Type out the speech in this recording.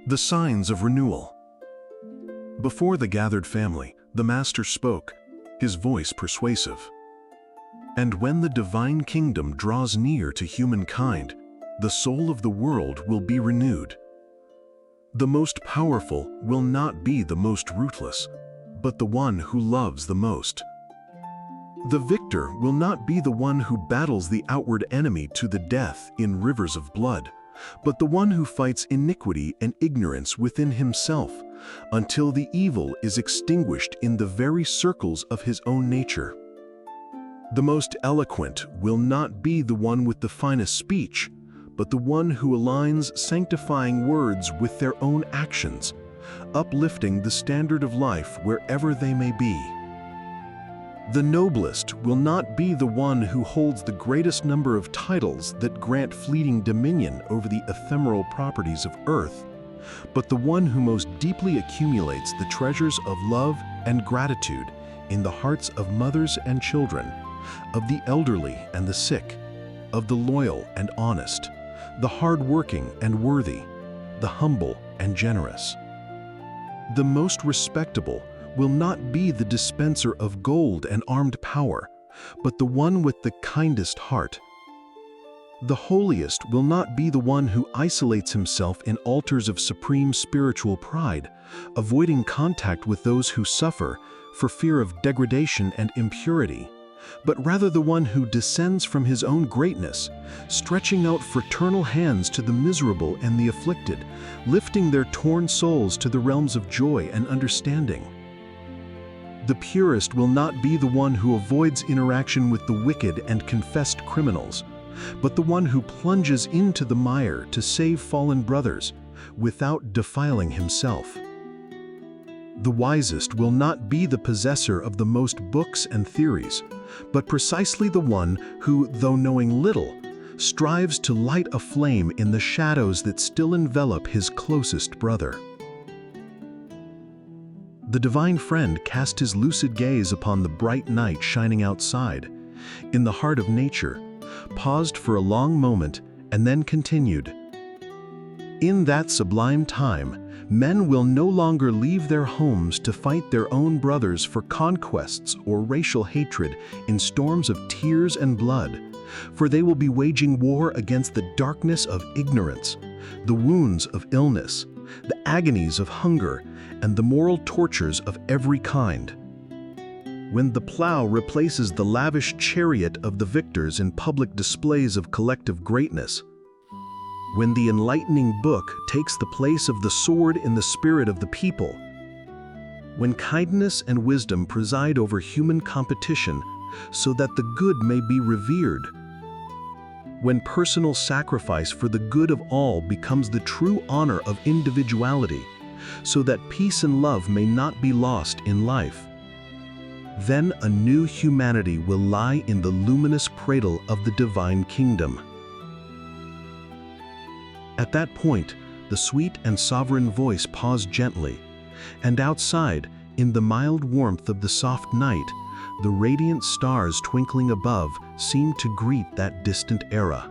The Signs of Renewal. Before the gathered family, the Master spoke, his voice persuasive. And when the divine kingdom draws near to humankind, the soul of the world will be renewed. The most powerful will not be the most ruthless, but the one who loves the most. The victor will not be the one who battles the outward enemy to the death in rivers of blood, but the one who fights iniquity and ignorance within himself, until the evil is extinguished in the very circles of his own nature. The most eloquent will not be the one with the finest speech, but the one who aligns sanctifying words with their own actions, uplifting the standard of life wherever they may be. The noblest will not be the one who holds the greatest number of titles that grant fleeting dominion over the ephemeral properties of earth, but the one who most deeply accumulates the treasures of love and gratitude in the hearts of mothers and children, of the elderly and the sick, of the loyal and honest, the hard-working and worthy, the humble and generous. The most respectable will not be the dispenser of gold and armed power, but the one with the kindest heart. The holiest will not be the one who isolates himself in altars of supreme spiritual pride, avoiding contact with those who suffer for fear of degradation and impurity, but rather the one who descends from his own greatness, stretching out fraternal hands to the miserable and the afflicted, lifting their torn souls to the realms of joy and understanding. The purest will not be the one who avoids interaction with the wicked and confessed criminals, but the one who plunges into the mire to save fallen brothers without defiling himself. The wisest will not be the possessor of the most books and theories, but precisely the one who, though knowing little, strives to light a flame in the shadows that still envelop his closest brother. The divine friend cast his lucid gaze upon the bright night shining outside, in the heart of nature, paused for a long moment, and then continued. In that sublime time, men will no longer leave their homes to fight their own brothers for conquests or racial hatred in storms of tears and blood, for they will be waging war against the darkness of ignorance, the wounds of illness, the agonies of hunger, and the moral tortures of every kind. When the plow replaces the lavish chariot of the victors in public displays of collective greatness, when the enlightening book takes the place of the sword in the spirit of the people, when kindness and wisdom preside over human competition so that the good may be revered, when personal sacrifice for the good of all becomes the true honor of individuality, so that peace and love may not be lost in life, then a new humanity will lie in the luminous cradle of the divine kingdom. At that point, the sweet and sovereign voice paused gently, and outside, in the mild warmth of the soft night, the radiant stars twinkling above seemed to greet that distant era.